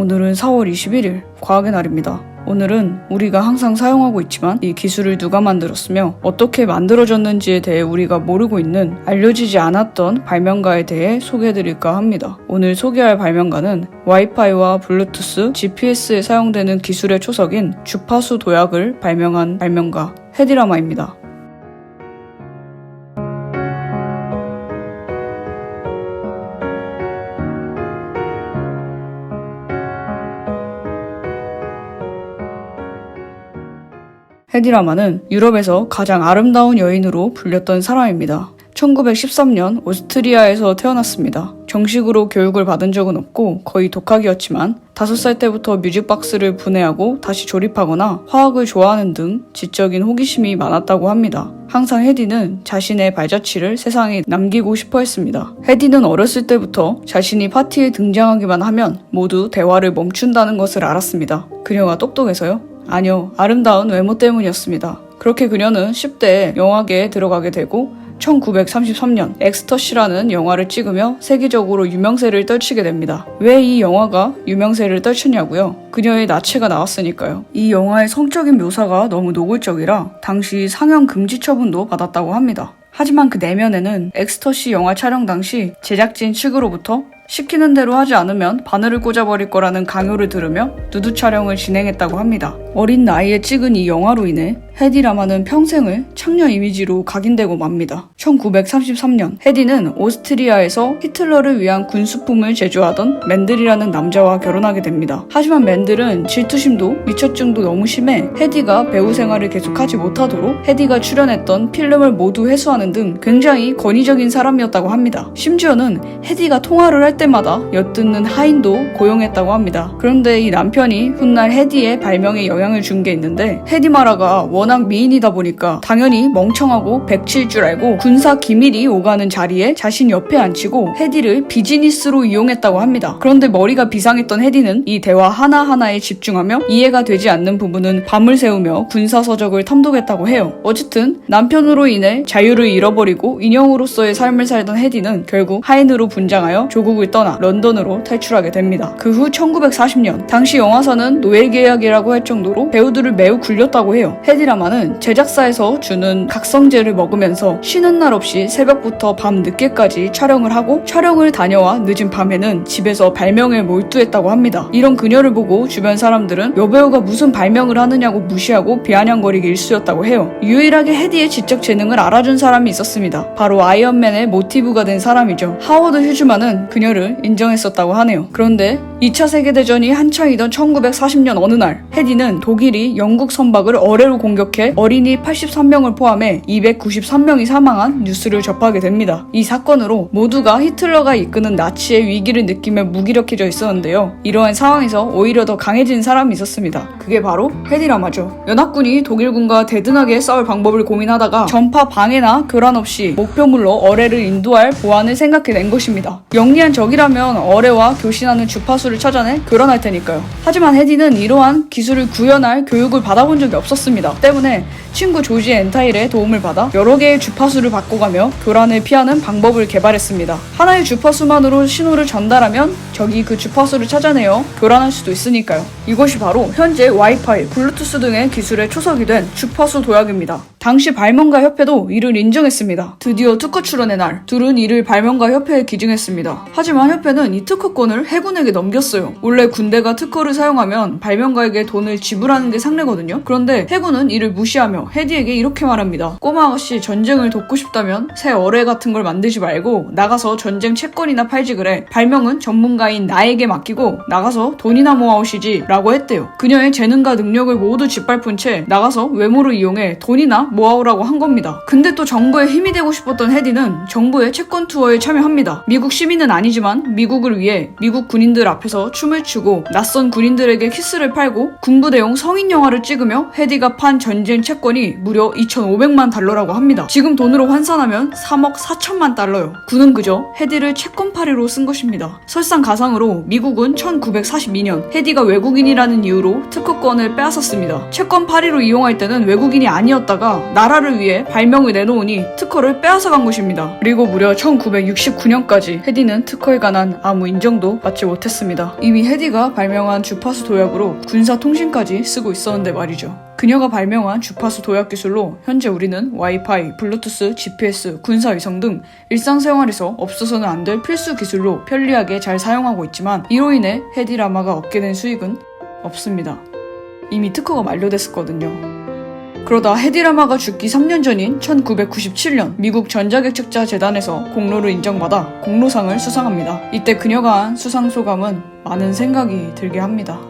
오늘은 4월 21일 과학의 날입니다. 오늘은 우리가 항상 사용하고 있지만 이 기술을 누가 만들었으며 어떻게 만들어졌는지에 대해 우리가 모르고 있는 알려지지 않았던 발명가에 대해 소개해드릴까 합니다. 오늘 소개할 발명가는 와이파이와 블루투스, GPS에 사용되는 기술의 초석인 주파수 도약을 발명한 발명가 헤디라마입니다. 헤디라마는 유럽에서 가장 아름다운 여인으로 불렸던 사람입니다. 1913년 오스트리아에서 태어났습니다. 정식으로 교육을 받은 적은 없고 거의 독학이었지만 5살 때부터 뮤직박스를 분해하고 다시 조립하거나 화학을 좋아하는 등 지적인 호기심이 많았다고 합니다. 항상 헤디는 자신의 발자취를 세상에 남기고 싶어 했습니다. 헤디는 어렸을 때부터 자신이 파티에 등장하기만 하면 모두 대화를 멈춘다는 것을 알았습니다. 그녀가 똑똑해서요? 아니요, 아름다운 외모 때문이었습니다. 그렇게 그녀는 10대에 영화계에 들어가게 되고 1933년 엑스터시라는 영화를 찍으며 세계적으로 유명세를 떨치게 됩니다. 왜 이 영화가 유명세를 떨쳤냐고요? 그녀의 나체가 나왔으니까요. 이 영화의 성적인 묘사가 너무 노골적이라 당시 상영 금지 처분도 받았다고 합니다. 하지만 그 내면에는 엑스터시 영화 촬영 당시 제작진 측으로부터 시키는 대로 하지 않으면 바늘을 꽂아버릴 거라는 강요를 들으며 누드 촬영을 진행했다고 합니다. 어린 나이에 찍은 이 영화로 인해 헤디라마는 평생을 창녀 이미지로 각인되고 맙니다. 1933년 헤디는 오스트리아에서 히틀러를 위한 군수품을 제조하던 맨들이라는 남자와 결혼하게 됩니다. 하지만 맨들은 질투심도 미처증도 너무 심해 헤디가 배우 생활을 계속하지 못하도록 헤디가 출연했던 필름을 모두 회수하는 등 굉장히 권위적인 사람이었다고 합니다. 심지어는 헤디가 통화를 할 때마다 엿듣는 하인도 고용했다고 합니다. 그런데 이 남편이 훗날 헤디의 발명에 영향을 준 게 있는데 헤디마라가 워낙 미인이다 보니까 당연히 멍청하고 백치일 줄 알고 군사 기밀이 오가는 자리에 자신 옆에 앉히고 헤디를 비즈니스로 이용했다고 합니다. 그런데 머리가 비상했던 헤디는 이 대화 하나하나에 집중하며 이해가 되지 않는 부분은 밤을 새우며 군사서적을 탐독했다고 해요. 어쨌든 남편으로 인해 자유를 잃어버리고 인형으로서의 삶을 살던 헤디는 결국 하인으로 분장하여 조국을 떠나 런던으로 탈출하게 됩니다. 그 후 1940년 당시 영화사는 노예계약이라고 할 정도로 배우들을 매우 굴렸다고 해요. 헤디라마는 제작사에서 주는 각성제를 먹으면서 쉬는 날 없이 새벽부터 밤 늦게까지 촬영을 하고 촬영을 다녀와 늦은 밤에는 집에서 발명에 몰두했다고 합니다. 이런 그녀를 보고 주변 사람들은 여배우가 무슨 발명을 하느냐고 무시하고 비아냥거리기 일쑤였다고 해요. 유일하게 헤디의 지적 재능을 알아준 사람이 있었습니다. 바로 아이언맨의 모티브가 된 사람이죠. 하워드 휴즈만은 그녀를 인정했었다고 하네요. 그런데 2차 세계대전이 한창이던 1940년 어느 날 헤디는 독일이 영국 선박을 어뢰로 공격해 어린이 83명을 포함해 293명이 사망한 뉴스를 접하게 됩니다. 이 사건으로 모두가 히틀러가 이끄는 나치의 위기를 느끼며 무기력해져 있었는데요. 이러한 상황에서 오히려 더 강해진 사람이 있었습니다. 그게 바로 헤디라마죠. 연합군이 독일군과 대등하게 싸울 방법을 고민하다가 전파 방해나 교란 없이 목표물로 어뢰를 인도할 보안을 생각해낸 것입니다. 영리한 적이라면 어뢰와 교신하는 주파수를 찾아내 교란할 테니까요. 하지만 헤디는 이러한 기술을 구현할 교육을 받아본 적이 없었습니다. 때문에 친구 조지 엔타일의 도움을 받아 여러 개의 주파수를 바꿔가며 교란을 피하는 방법을 개발했습니다. 하나의 주파수만으로 신호를 전달하면 적이 그 주파수를 찾아내어 교란할 수도 있으니까요. 이것이 바로 현재 와이파이, 블루투스 등의 기술의 초석이 된 주파수 도약입니다. 당시 발명가 협회도 이를 인정했습니다. 드디어 특허 출원의 날, 둘은 이를 발명가 협회에 기증했습니다. 하지만 협회는 이 특허권을 해군에게 넘겼어요. 원래 군대가 특허를 사용하면 발명가에게 돈을 지불하는 게 상례거든요. 그런데 해군은 이를 무시하며 헤디에게 이렇게 말합니다. 꼬마 아가씨, 전쟁을 돕고 싶다면 새 어뢰 같은 걸 만들지 말고 나가서 전쟁 채권이나 팔지 그래. 발명은 전문가인 나에게 맡기고 나가서 돈이나 모아오시지 라고 했대요. 그녀의 재능과 능력을 모두 짓밟은 채 나가서 외모를 이용해 돈이나 모아오라고 한 겁니다. 근데 또 정부에 힘이 되고 싶었던 헤디는 정부의 채권 투어에 참여합니다. 미국 시민은 아니지만 미국을 위해 미국 군인들 앞에서 춤을 추고 낯선 군인들에게 키스를 팔고 군부대용 성인 영화를 찍으며 헤디가 판 전쟁 채권이 무려 2,500만 달러라고 합니다. 지금 돈으로 환산하면 3억 4천만 달러요. 군은 그저 헤디를 채권팔이로 쓴 것입니다. 설상가상으로 미국은 1942년 헤디가 외국인이라는 이유로 특허권을 빼앗았습니다. 채권팔이로 이용할 때는 외국인이 아니었다가 헤디가 나라를 위해 발명을 내놓으니 특허를 빼앗아간 것입니다. 그리고 무려 1969년까지 헤디는 특허에 관한 아무 인정도 받지 못했습니다. 이미 헤디가 발명한 주파수 도약으로 군사 통신까지 쓰고 있었는데 말이죠. 그녀가 발명한 주파수 도약 기술로 현재 우리는 와이파이, 블루투스, GPS, 군사위성 등 일상생활에서 없어서는 안 될 필수 기술로 편리하게 잘 사용하고 있지만 이로 인해 헤디 라마가 얻게 된 수익은 없습니다. 이미 특허가 만료됐었거든요. 그러다 헤디 라마가 죽기 3년 전인 1997년 미국 전자개척자 재단에서 공로를 인정받아 공로상을 수상합니다. 이때 그녀가 한 수상 소감은 많은 생각이 들게 합니다.